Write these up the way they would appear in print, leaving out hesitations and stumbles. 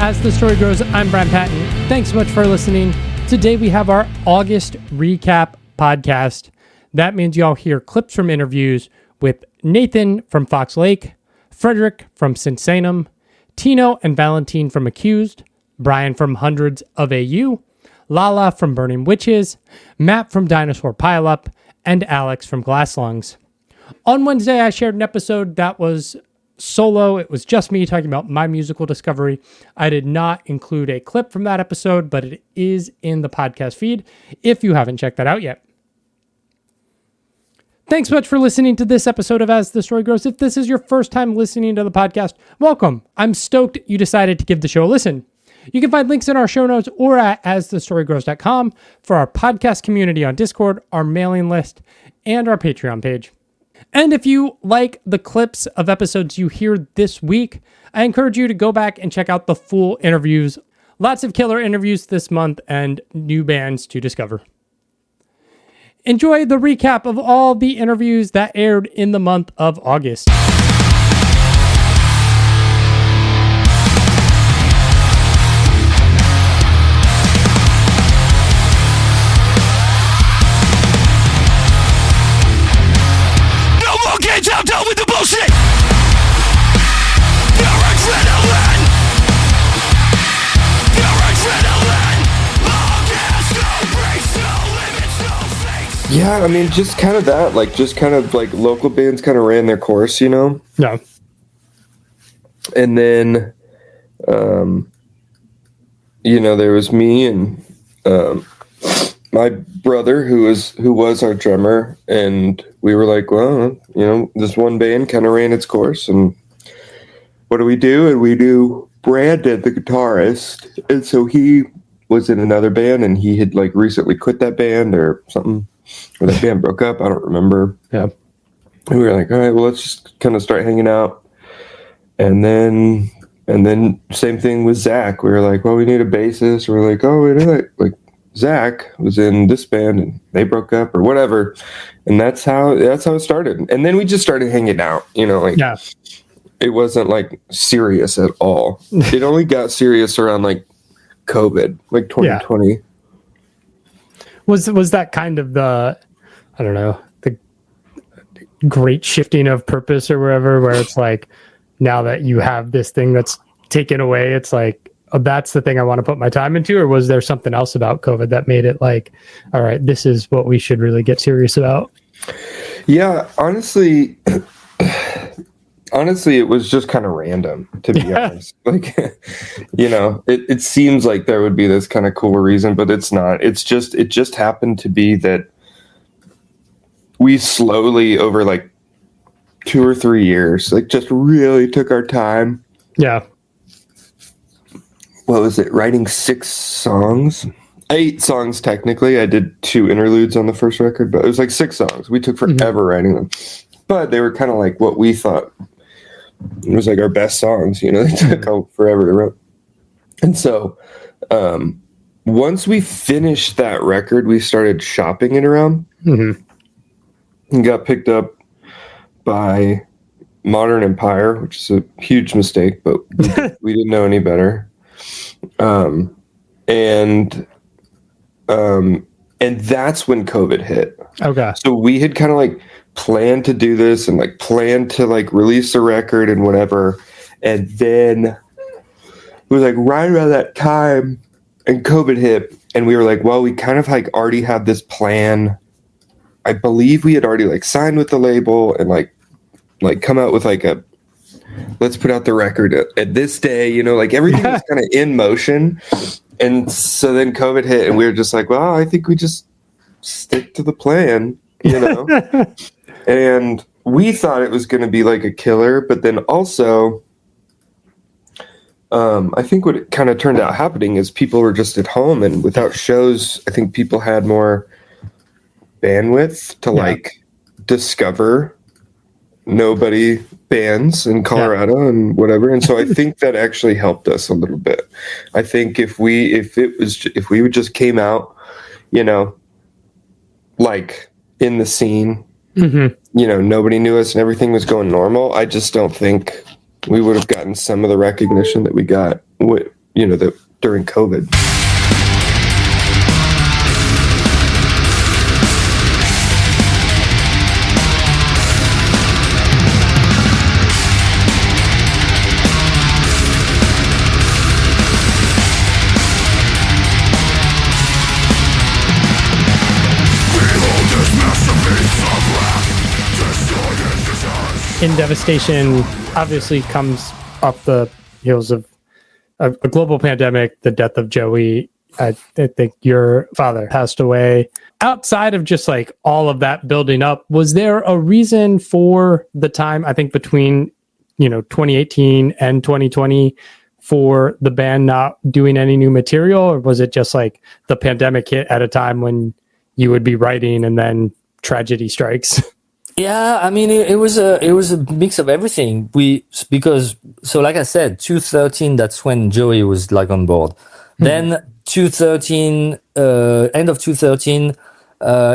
As the Story Grows. I'm Brian Patton. Thanks so much for listening. Today we have our August recap podcast. That means y'all hear clips from interviews with Nathan from Fox Lake, Frédéric from Sinsaenum, Tino and Valentin from Accvsed, Brian from Hundreds of AU, Lala from Burning Witches, Matt from Dinosaur Pileup, and Alex from Glass Lungs. On Wednesday, I shared an episode that was solo. It was just me talking about my musical discovery. I did not include a clip from that episode, but it is in the podcast feed if you haven't checked that out yet. Thanks so much for listening to this episode of As the Story Grows. If this is your first time listening to the podcast, welcome. I'm stoked you decided to give the show a listen. You can find links in our show notes or at asthestorygrows.com for our podcast community on Discord, our mailing list, and our Patreon page. And if you like the clips of episodes you hear this week, I encourage you to go back and check out the full interviews. Lots of killer interviews this month and new bands to discover. Enjoy the recap of all the interviews that aired in the month of August. I'm done with the bullshit. Pure adrenaline. Pure adrenaline. Long gas, no brakes, no limits, no fakes. Yeah, I mean, just kind of that, like, just kind of like local bands kind of ran their course, you know? Yeah. And then, there was me and my brother who was our drummer, and we were like, well, this one band kind of ran its course, and what do we do? And we do Brandon, the guitarist, and so he was in another band, and he had like recently quit that band or something, or that band broke up. I don't remember. Yeah. And we were like, all right, well, let's just kind of start hanging out, and then same thing with Zach. We were like, well, we need a bassist. We're like, oh, we need like Zach was in this band and they broke up or whatever, and that's how it started. And then we just started hanging out, Yeah. It wasn't like serious at all. It only got serious around like COVID, like 2020. Yeah. Was that kind of the, I don't know, the great shifting of purpose or wherever, where it's like, now that you have this thing that's taken away, it's like, oh, that's the thing I want to put my time into? Or was there something else about COVID that made it like, all right, this is what we should really get serious about? Yeah, honestly, it was just kind of random, to be honest. Like, it seems like there would be this kind of cool reason, but it's not. It just happened to be that we slowly, over like 2 or 3 years, like just really took our time. Yeah. What was it? Writing 6 songs? 8 songs, technically. I did 2 interludes on the first record, but it was like 6 songs. We took forever writing them. But they were kind of like what we thought was like our best songs. They took forever to write. And so once we finished that record, we started shopping it around and got picked up by Modern Empire, which is a huge mistake, but we didn't know any better. And that's when COVID hit. Okay. So we had kind of like planned to do this and like planned to like release a record and whatever. And then it was like right around that time and COVID hit, and we were like, well, we kind of like already had this plan. I believe we had already like signed with the label and like come out with like a, let's put out the record at this day, like everything was kind of in motion. And so then COVID hit, and we were just like, well, I think we just stick to the plan, And we thought it was going to be like a killer, but then also I think what it kind of turned out happening is people were just at home, and without shows, I think people had more bandwidth to like discover nobody bands in Colorado and whatever. And so I think that actually helped us a little bit. I think if we would just came out, like in the scene, nobody knew us and everything was going normal, I just don't think we would have gotten some of the recognition that we got during COVID. In Devastation obviously comes up the heels of a global pandemic, the death of Joey. I think your father passed away. Outside of just like all of that building up, was there a reason for the time, I think between 2018 and 2020, for the band not doing any new material, or was it just like the pandemic hit at a time when you would be writing and then tragedy strikes? Yeah, I mean, it was a mix of everything. Because like I said, 2013, that's when Joey was like on board. Mm-hmm. Then 2013, end of 2013,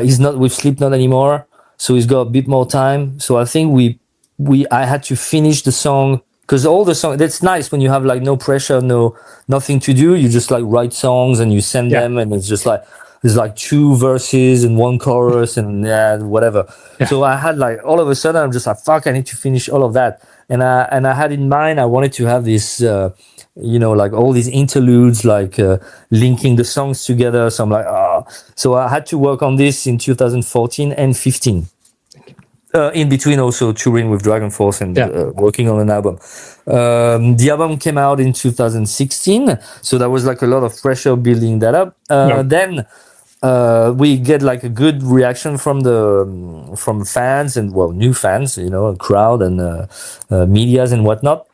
he's not with Slipknot anymore, so he's got a bit more time. So I think I had to finish the song, because all the songs, that's nice when you have like no pressure, nothing to do. You just like write songs and you send them, and it's just like there's like 2 verses and 1 chorus and whatever. Yeah. So I had like, all of a sudden I'm just like, fuck, I need to finish all of that. And I had in mind, I wanted to have this, like all these interludes, like linking the songs together. So I'm like, so I had to work on this in 2014 and 15. In between also touring with Dragon Force and working on an album. The album came out in 2016, so that was like a lot of pressure building that up. Then we get like a good reaction from fans and new fans, a crowd and medias and whatnot.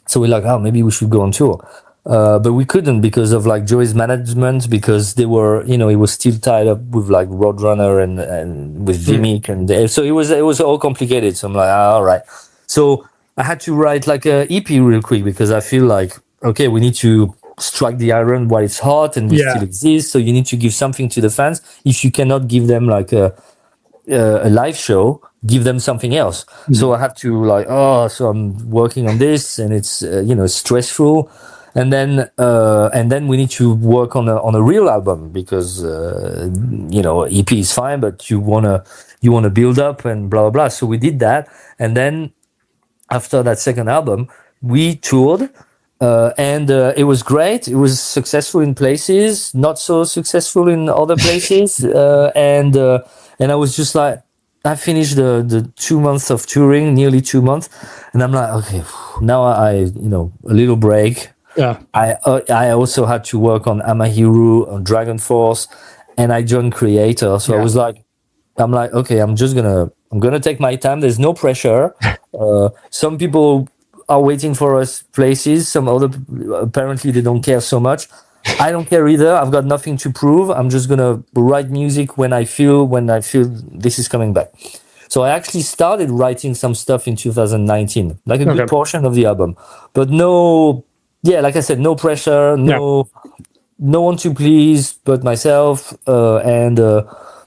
So we're like, maybe we should go on tour. But we couldn't because of like Joey's management, because they were, he was still tied up with like Roadrunner and with Vimic, and so it was all complicated. So I'm like, all right. So I had to write like a EP real quick, because I feel like, okay, we need to strike the iron while it's hot and we still exist. So you need to give something to the fans. If you cannot give them like a live show, give them something else. So I have to like, so I'm working on this, and it's stressful. And then we need to work on a real album, because EP is fine, but you wanna build up and blah blah blah. So we did that, and then after that second album, we toured, and it was great. It was successful in places, not so successful in other places, and I was just like, I finished the 2 months of touring, nearly 2 months, and I'm like, okay, now I a little break. Yeah, I also had to work on Amahiru, on Dragon Force, and I joined Creator. So I was like, okay, I'm gonna take my time. There's no pressure. Some people are waiting for us places. Some other, apparently they don't care so much. I don't care either. I've got nothing to prove. I'm just gonna write music when I feel this is coming back. So I actually started writing some stuff in 2019, like a good portion of the album, but like I said, no pressure, no one to please but myself, and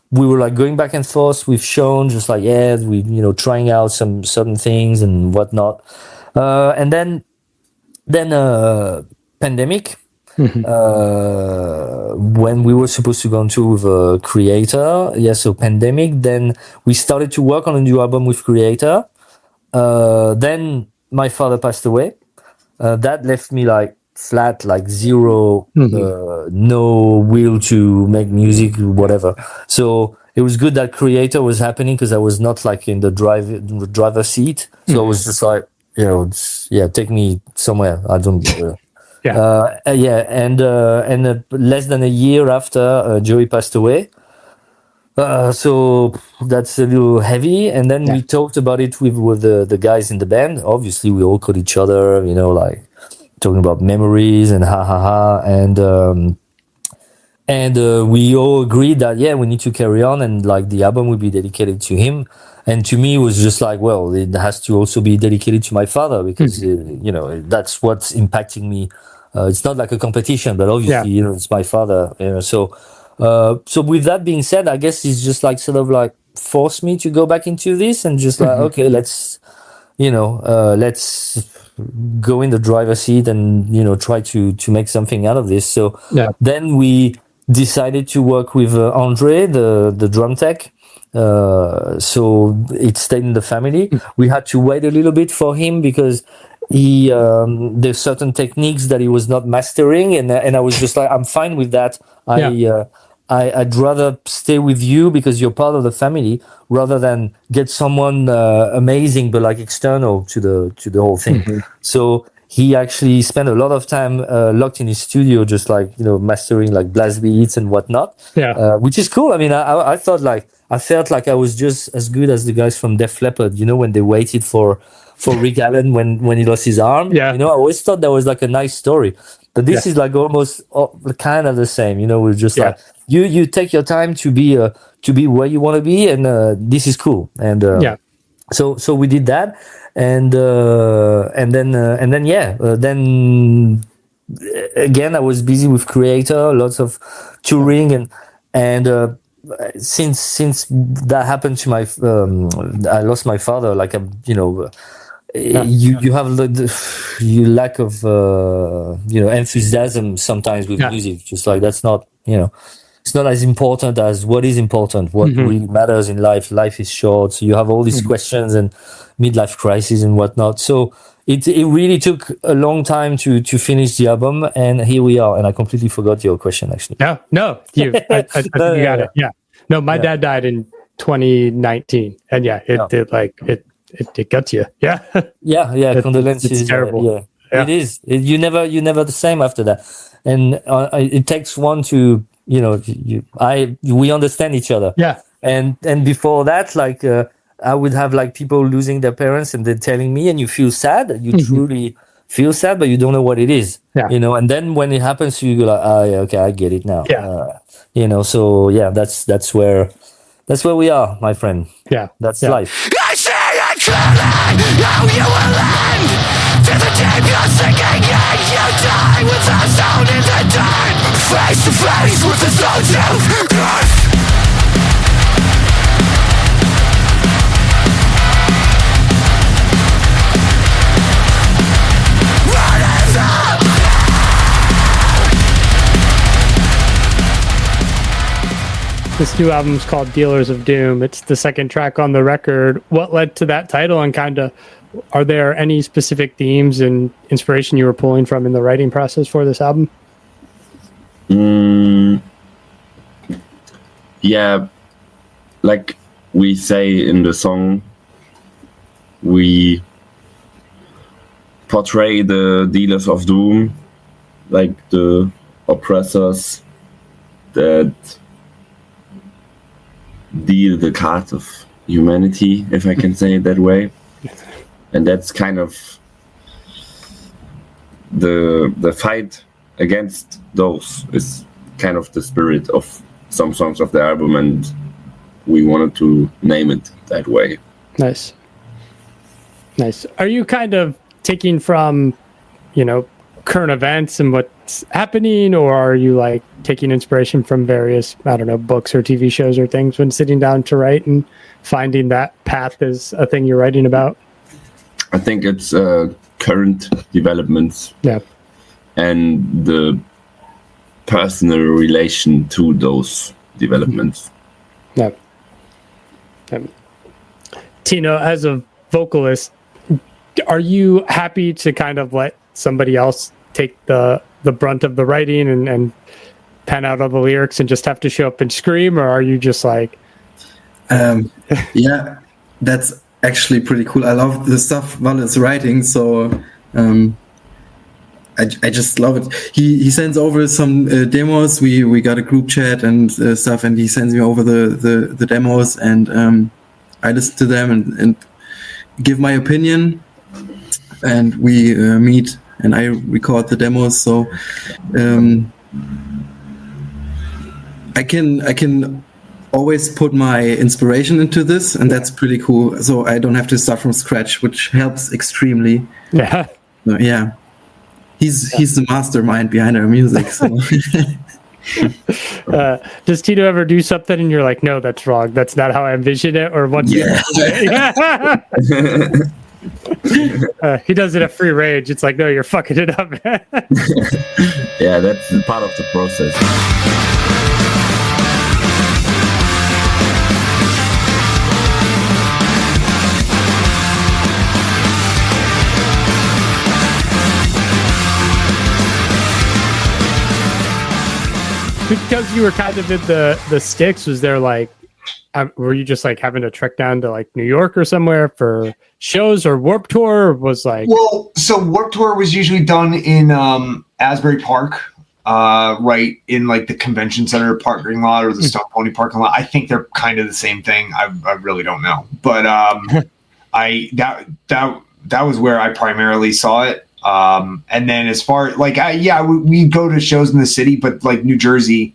we were like going back and forth with Sean, just like we trying out some certain things and whatnot, and then pandemic. When we were supposed to go on tour with Creator, so pandemic. Then we started to work on a new album with Creator. Then my father passed away. That left me like flat, like zero, no will to make music, whatever. So it was good that Creator was happening, because I was not like in the driver's seat. So I was just like, take me somewhere. I don't. And less than a year after Joey passed away. So that's a little heavy. And then we talked about it with the guys in the band. Obviously, we all called each other, like talking about memories and and we all agreed that we need to carry on, and like the album will be dedicated to him. And to me, it was just like, well, it has to also be dedicated to my father, because that's what's impacting me. It's not like a competition, but obviously, it's my father. So with that being said, I guess it's just like sort of like forced me to go back into this, and just like, okay, let's go in the driver's seat and try to make something out of this. So then we decided to work with Andre, the drum tech. So it stayed in the family. We had to wait a little bit for him because there's certain techniques that he was not mastering, and I was just like, I'm fine with that. I'd rather stay with you because you're part of the family rather than get someone amazing but like external to the whole thing. Mm-hmm. So he actually spent a lot of time locked in his studio, just like mastering like blast beats and whatnot. Which is cool. I mean, I felt like I was just as good as the guys from Def Leppard. When they waited for Rick Allen when he lost his arm. I always thought that was like a nice story. But this is like almost kind of the same. We're just like you take your time to be where you want to be, and this is cool. And so we did that, and then again I was busy with Creator, lots of touring, and since that happened to my I lost my father, like you have the lack of enthusiasm sometimes with music, just like that's not it's not as important as what is important, what really matters in life. Life is short, so you have all these questions and midlife crisis and whatnot. So it really took a long time to finish the album, and here we are. And I completely forgot your question, actually. No, you I think you got it. Yeah. No, my dad died in 2019, and it got you. Yeah. Condolences. It's terrible. It is. You're never the same after that, and it takes one to we understand each other. Yeah. And before that, like I would have like people losing their parents, and they're telling me, and you feel sad. You truly feel sad, but you don't know what it is. Yeah. And then when it happens to you, you're like, okay, I get it now. Yeah. So that's where we are, my friend. Yeah. That's life. I see it clearly, how you will end. To the deep you're sinking in, you die without sound in the dark. Face to face with the soul truth. This new album is called Dealers of Doom. It's the second track on the record. What led to that title, and are there any specific themes and inspiration you were pulling from in the writing process for this album? Yeah, like we say in the song, we portray the dealers of doom, like the oppressors that deal the cards of humanity, if I can say it that way. And that's kind of the fight against those is kind of the spirit of some songs of the album, and we wanted to name it that way. Nice. Are you kind of taking from current events and what's happening, or are you like taking inspiration from various, books or TV shows or things when sitting down to write, and finding that path is a thing you're writing about? I think it's current developments and the personal relation to those developments. Tino, as a vocalist, are you happy to kind of let somebody else take the brunt of the writing and pen out all the lyrics and just have to show up and scream, or are you just like yeah, that's actually pretty cool. I love the stuff while it's writing, so I just love it. He sends over some demos. We got a group chat and stuff, and he sends me over the demos, and I listen to them and give my opinion, and we meet and I record the demos. So I can always put my inspiration into this, and that's pretty cool. So I don't have to start from scratch, which helps extremely. Yeah. So, yeah. He's the mastermind behind our music. So. Does Tino ever do something and you're like, no, that's wrong, that's not how I envision it, or what? He does it at free range. It's like, no, you're fucking it up. Yeah, that's part of the process. Because you were kind of in the sticks, was there like, were you just like having to trek down to like New York or somewhere for shows, or Warped Tour was like? Well, so Warped Tour was usually done in Asbury Park, right in like the convention center parking lot or the Stone Pony parking lot. I think they're kind of the same thing. I really don't know, but that was where I primarily saw it. And then as far like, we go to shows in the city, but like New Jersey,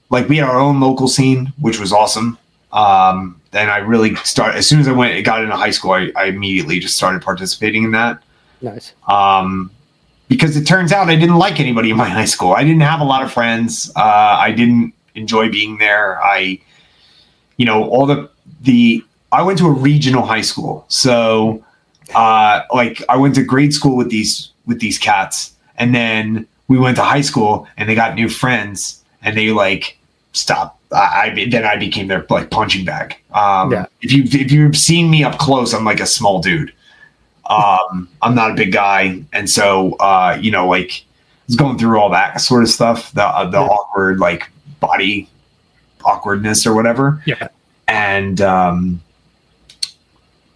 like we had our own local scene, which was awesome. Then I really started, as soon as I got into high school, I immediately just started participating in that. Nice. Because it turns out I didn't like anybody in my high school. I didn't have a lot of friends. I didn't enjoy being there. I went to a regional high school. So, like I went to grade school with these cats, and then we went to high school and they got new friends and they like stopped. Then I became their like punching bag. If you've seen me up close, I'm like a small dude. I'm not a big guy. And so, like I was going through all that sort of stuff, the awkward, like body awkwardness or whatever. Yeah. And,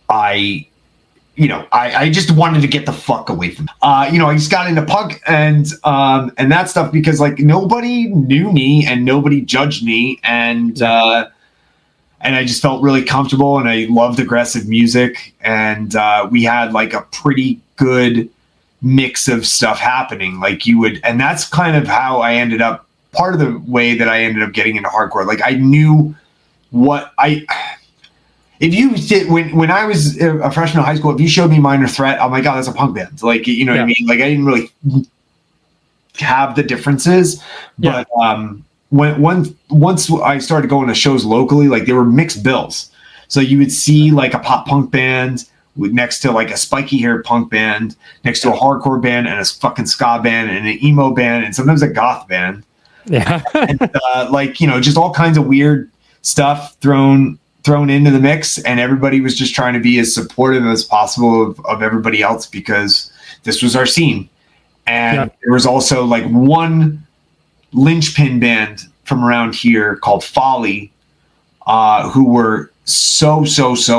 I just wanted to get the fuck away from I just got into punk and that stuff because like nobody knew me and nobody judged me and I just felt really comfortable and I loved aggressive music and we had like a pretty good mix of stuff happening and that's kind of how I ended up, part of the way that I ended up getting into hardcore. Like I knew if you did when I was a freshman in high school, if you showed me Minor Threat, I'm like, oh, that's a punk band. Like, you know what I mean? Like I didn't really have the differences, but once I started going to shows locally, like they were mixed bills. So you would see like a pop punk band next to like a spiky hair punk band, next to a hardcore band and a fucking ska band and an emo band and sometimes a goth band. Yeah. And just all kinds of weird stuff thrown into the mix, and everybody was just trying to be as supportive as possible of everybody else because this was our scene. And there was also like one linchpin band from around here called Folly, who were so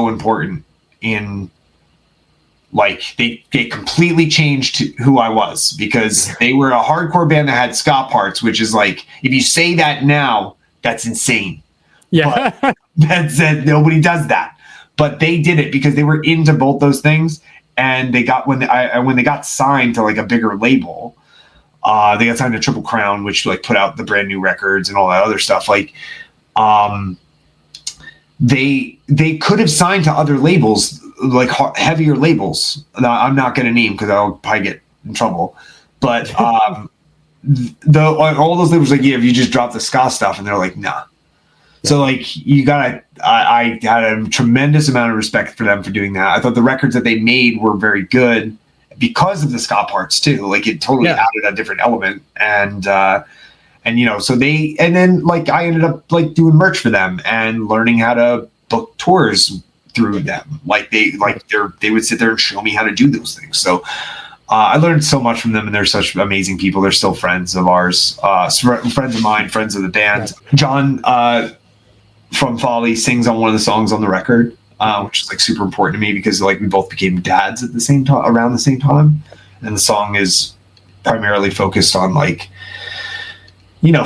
important in like they completely changed who I was because they were a hardcore band that had ska parts, which is like if you say that now, that's insane. Yeah. But that's it. Nobody does that, but they did it because they were into both those things. And they got when they got signed to like a bigger label, they got signed to Triple Crown, which like put out the brand new records and all that other stuff. Like, they could have signed to other labels, like heavier labels. I'm not going to name because I'll probably get in trouble. But all those labels like, if you just drop the ska stuff, and they're like, nah. So like I had a tremendous amount of respect for them for doing that. I thought the records that they made were very good because of the ska parts too. Like it totally added a different element and so then like I ended up like doing merch for them and learning how to book tours through them. Like they would sit there and show me how to do those things. So I learned so much from them, and they're such amazing people. They're still friends of ours, friends of mine, friends of the band. John from Folly sings on one of the songs on the record, which is like super important to me because like we both became dads at the same time, around the same time. And the song is primarily focused on like,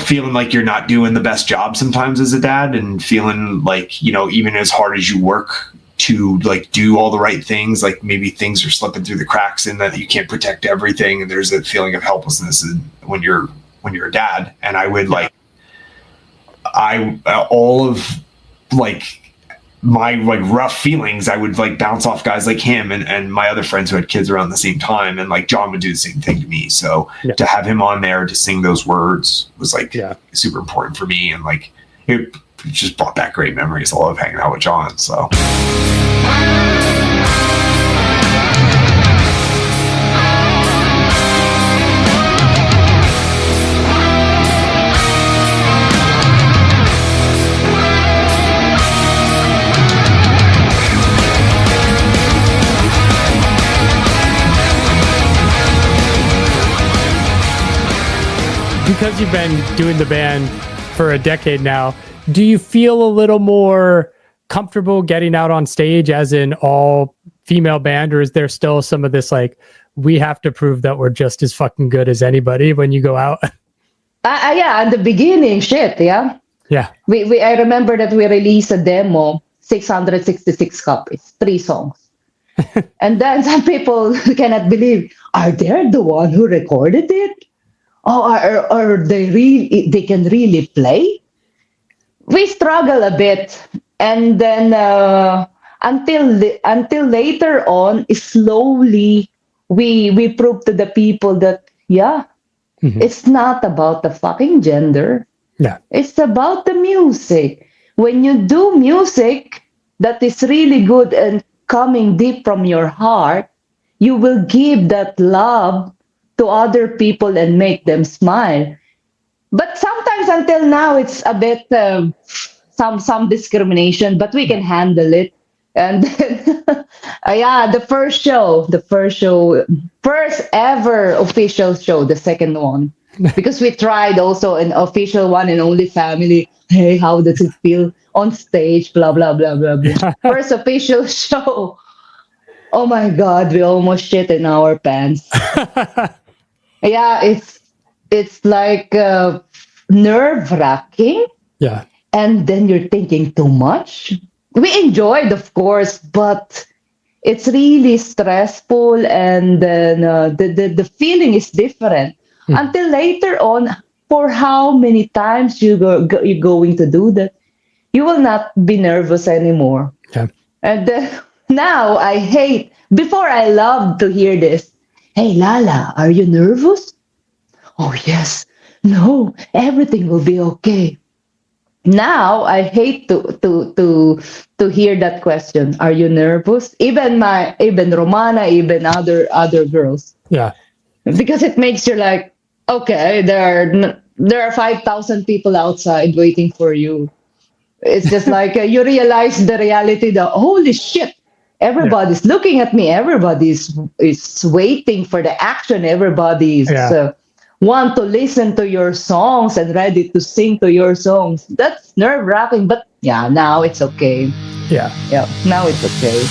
feeling like you're not doing the best job sometimes as a dad and feeling like, even as hard as you work to like do all the right things, like maybe things are slipping through the cracks and that you can't protect everything. And there's a feeling of helplessness when you're a dad. And I would all of like my like rough feelings, I would like bounce off guys like him and my other friends who had kids around the same time. And like John would do the same thing to me. So to have him on there to sing those words was like super important for me. And like, it just brought back great memories. I love hanging out with John. So. Because you've been doing the band for a decade now, do you feel a little more comfortable getting out on stage as an all-female band, or is there still some of this, like, we have to prove that we're just as fucking good as anybody when you go out? Yeah, at the beginning, shit, yeah. Yeah. I remember that we released a demo, 666 copies, 3 songs. And then some people cannot believe, are they the one who recorded it? Oh, are they can really play? We struggle a bit, and then until later on, slowly we prove to the people that it's not about the fucking gender. Yeah, it's about the music. When you do music that is really good and coming deep from your heart, you will give that love to other people and make them smile. But sometimes until now, it's a bit some discrimination, but we can handle it. And then, the first ever official show, the second one, because we tried also an official one in Only Family. Hey, how does it feel on stage? Blah, blah, blah, blah, blah. First official show. Oh my God, we almost shit in our pants. Yeah, it's like nerve-wracking. Yeah. And then you're thinking too much. We enjoyed, of course, but it's really stressful, and then the feeling is different. Until later on, for how many times you're going to do that, you will not be nervous anymore. Yeah. And now I hate. Before I loved to hear this. Hey, Lala, are you nervous? Oh, yes. No, everything will be okay. Now I hate to hear that question. Are you nervous? Even Romana, even other girls. Yeah. Because it makes you like, okay, there are 5,000 people outside waiting for you. It's just like you realize the reality that, holy shit, everybody's looking at me. Everybody's is waiting for the action. Everybody's want to listen to your songs and ready to sing to your songs. That's nerve-wracking, but now it's okay. Yeah, now it's okay.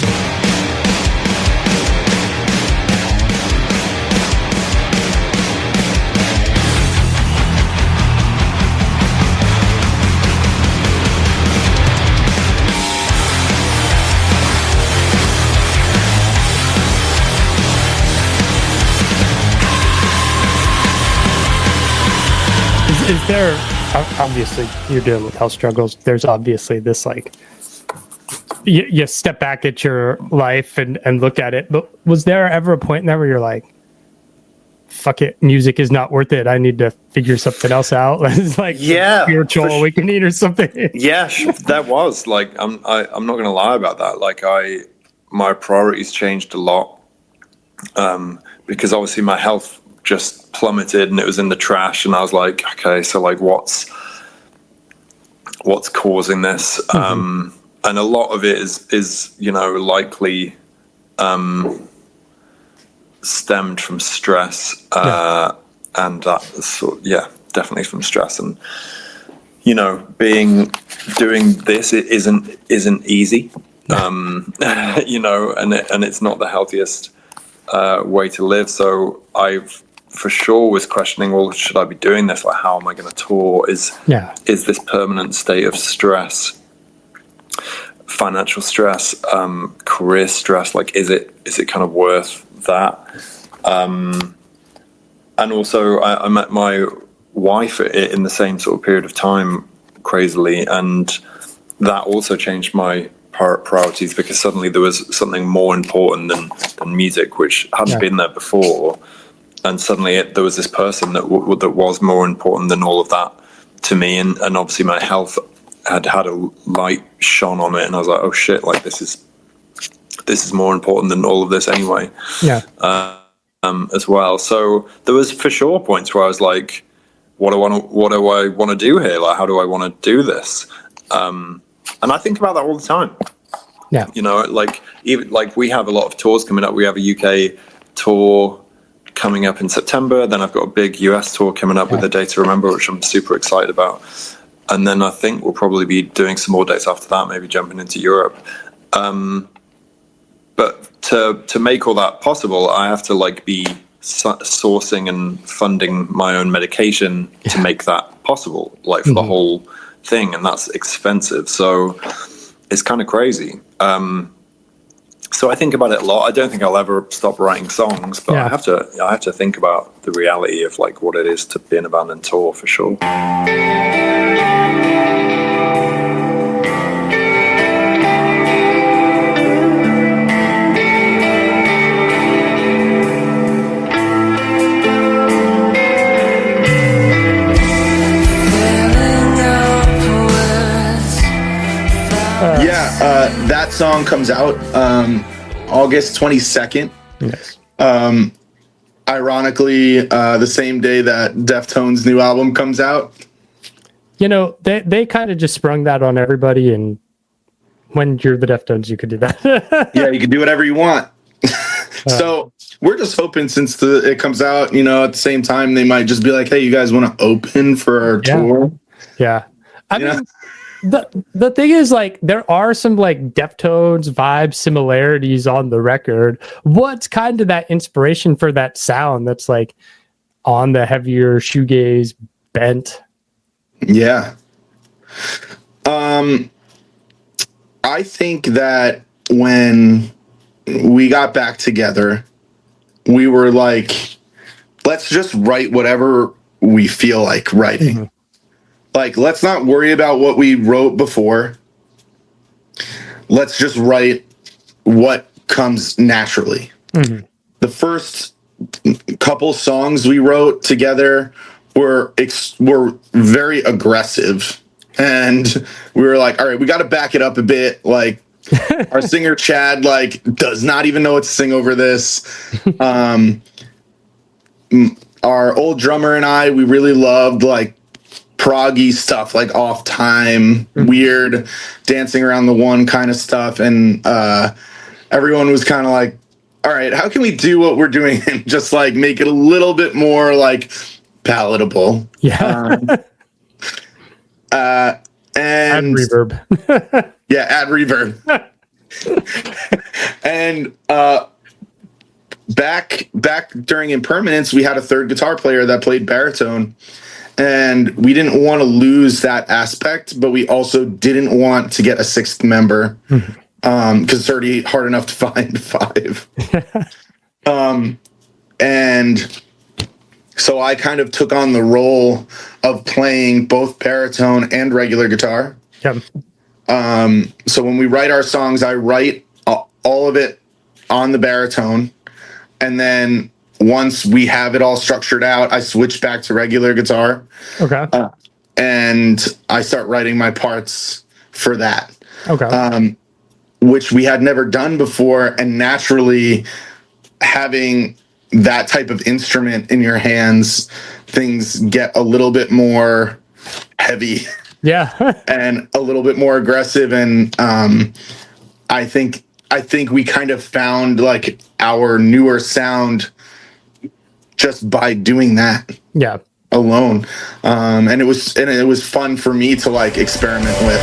Is there, obviously, you're dealing with health struggles. There's obviously this, like, you step back at your life and look at it. But was there ever a point in there where you're like, fuck it, music is not worth it. I need to figure something else out. It's like spiritual awakening or something. Yeah, that was like, I'm not going to lie about that. Like my priorities changed a lot because obviously my health just plummeted and it was in the trash, and I was like, okay, so like what's causing this? And a lot of it is likely stemmed from stress, and definitely from stress. And doing this, it isn't easy, and it's not the healthiest way to live. So I've for sure was questioning, well, should I be doing this? Like, how am I going to tour? Is this permanent state of stress, financial stress, career stress, like is it kind of worth that? And also I met my wife in the same sort of period of time, crazily, and that also changed my priorities, because suddenly there was something more important than music, which hadn't been there before. And suddenly there was this person that was more important than all of that to me. And obviously my health had a light shone on it. And I was like, oh shit, like this is this is more important than all of this anyway. Yeah. As well. So there was for sure points where I was like, what do I want to do here? Like, how do I want to do this? And I think about that all the time. Yeah. You know, like even like we have a lot of tours coming up. We have a UK tour coming up in September. Then I've got a big US tour coming up with A Day to Remember, which I'm super excited about. And then I think we'll probably be doing some more dates after that, maybe jumping into Europe. But to make all that possible, I have to like be sourcing and funding my own medication to make that possible, like for the whole thing, and that's expensive. So it's kind of crazy. So I think about it a lot. I don't think I'll ever stop writing songs, but I have to think about the reality of like what it is to be in a band and tour for sure. That song comes out August 22nd. Yes. Ironically, the same day that Deftones' new album comes out. You know, they kind of just sprung that on everybody, and when you're the Deftones, you could do that. Yeah, you can do whatever you want. So we're just hoping since it comes out, you know, at the same time, they might just be like, hey, you guys want to open for our tour? Yeah. I mean, the thing is, like, there are some like Deftones vibe similarities on the record. What's kind of that inspiration for that sound that's like on the heavier shoegaze bent? Yeah. I think that when we got back together, we were like, let's just write whatever we feel like writing. Mm-hmm. Like, let's not worry about what we wrote before. Let's just write what comes naturally. Mm-hmm. The first couple songs we wrote together were very aggressive. And we were like, all right, we got to back it up a bit. Like, our singer Chad, like, does not even know what to sing over this. Our old drummer and I, we really loved, like, proggy stuff, like Off Time, weird dancing around the one kind of stuff. And everyone was kind of like, all right, how can we do what we're doing and just like make it a little bit more like palatable? Yeah. And add reverb. Yeah, add reverb. And back during Impermanence, we had a third guitar player that played baritone. And we didn't want to lose that aspect, but we also didn't want to get a sixth member because it's already hard enough to find five. And so I kind of took on the role of playing both baritone and regular guitar. Yep. So when we write our songs, I write all of it on the baritone, and then once we have it all structured out, I switch back to regular guitar. Okay. And I start writing my parts for that. Okay. Which we had never done before. And naturally, having that type of instrument in your hands, things get a little bit more heavy. Yeah. And a little bit more aggressive. And I think we kind of found like our newer sound just by doing that. Yeah. Alone. And it was fun for me to like experiment with.